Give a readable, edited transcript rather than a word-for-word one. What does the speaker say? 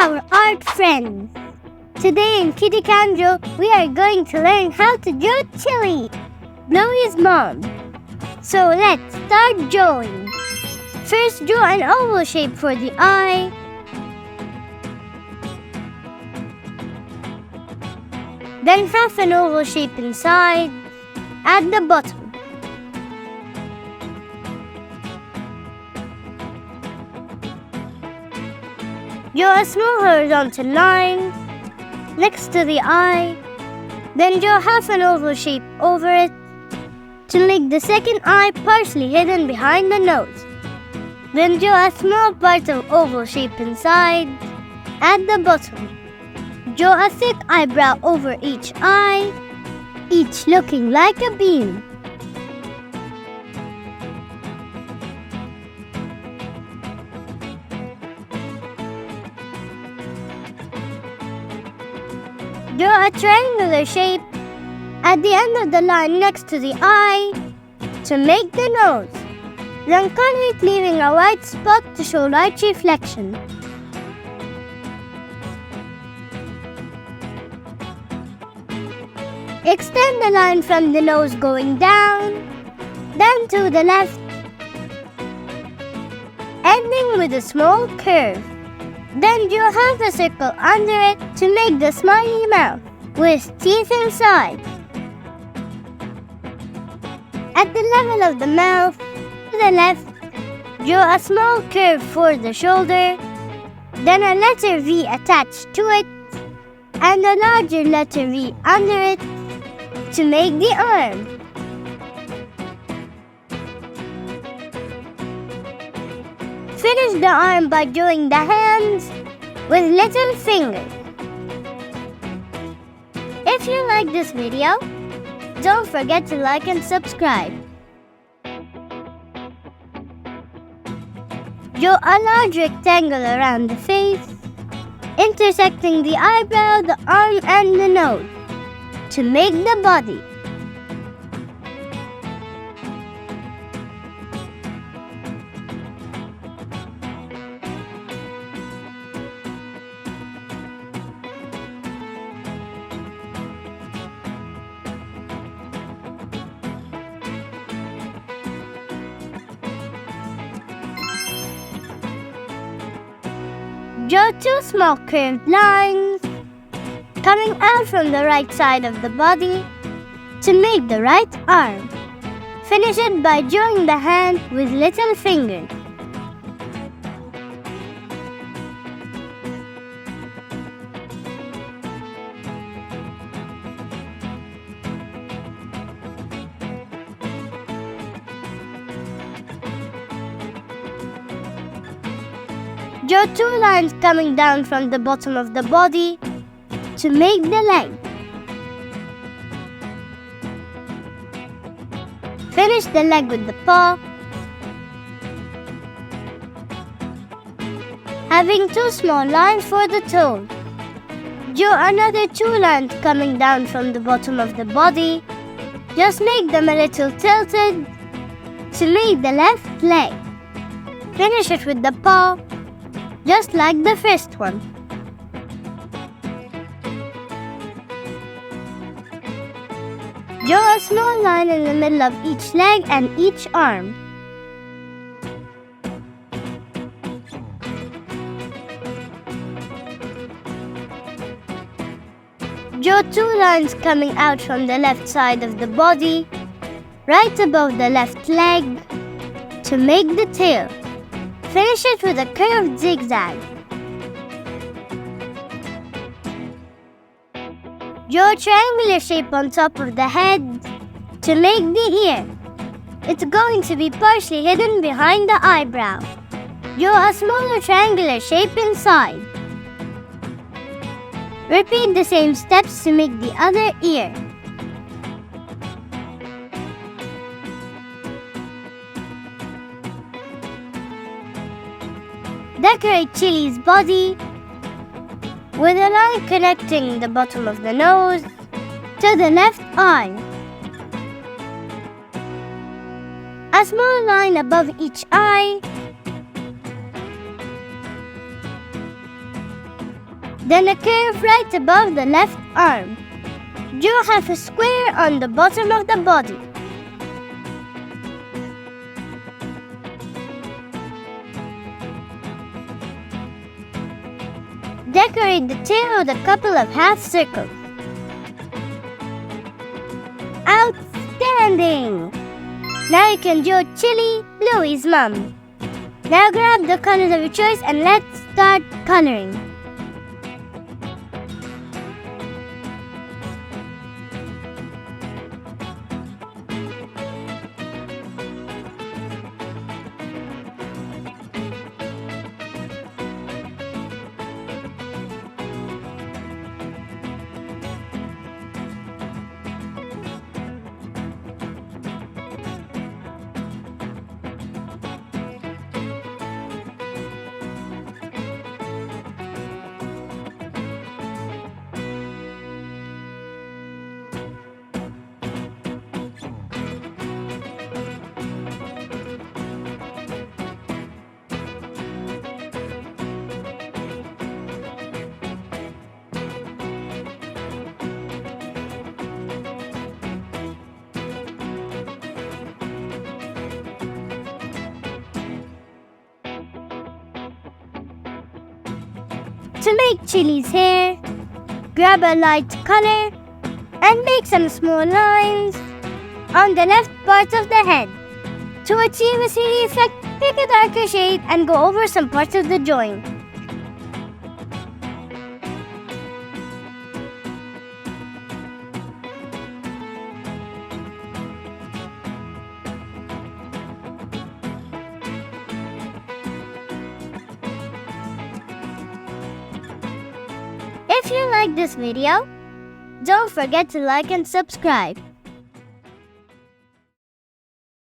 our art friends. Today in Kitty Kanjo, we are going to learn how to draw Chilli, Bluey's mom. So let's start drawing. First, draw an oval shape for the eye. Then half an oval shape inside, at the bottom. Draw a small horizontal line next to the eye. Then draw half an oval shape over it to make the second eye partially hidden behind the nose. Then draw a small part of oval shape inside, at the bottom. Draw a thick eyebrow over each eye, each looking like a beam. Draw a triangular shape at the end of the line next to the eye to make the nose. Then color it, leaving a white spot to show light reflection. Extend the line from the nose going down, then to the left, ending with a small curve. Then draw half a circle under it to make the smiley mouth with teeth inside. At the level of the mouth, to the left, draw a small curve for the shoulder, then a letter V attached to it, and a larger letter V under it to make the arm. Finish the arm by drawing the hands with little fingers. If you like this video, don't forget to like and subscribe. Draw a large rectangle around the face, intersecting the eyebrow, the arm, and the nose to make the body. Draw two small curved lines coming out from the right side of the body to make the right arm. Finish it by drawing the hand with little fingers. Draw two lines coming down from the bottom of the body to make the leg. Finish the leg with the paw, having two small lines for the toes. Draw another two lines coming down from the bottom of the body. Just make them a little tilted to make the left leg. Finish it with the paw, just like the first one. Draw a small line in the middle of each leg and each arm. Draw two lines coming out from the left side of the body, right above the left leg, to make the tail. Finish it with a curved zigzag. Draw a triangular shape on top of the head to make the ear. It's going to be partially hidden behind the eyebrow. Draw a smaller triangular shape inside. Repeat the same steps to make the other ear. Decorate Chilli's body with a line connecting the bottom of the nose to the left eye. A small line above each eye Then a curve right above the left arm. Draw half a square on the bottom of the body. Decorate the tail with a couple of half circles. Outstanding! Now you can draw Chilli Bluey's mom. Now grab the colors of your choice and let's start coloring. To make Chilli's hair, grab a light color and make some small lines on the left part of the head. To achieve a 3D effect, pick a darker shade and go over some parts of the joint. If you like this video, don't forget to like and subscribe.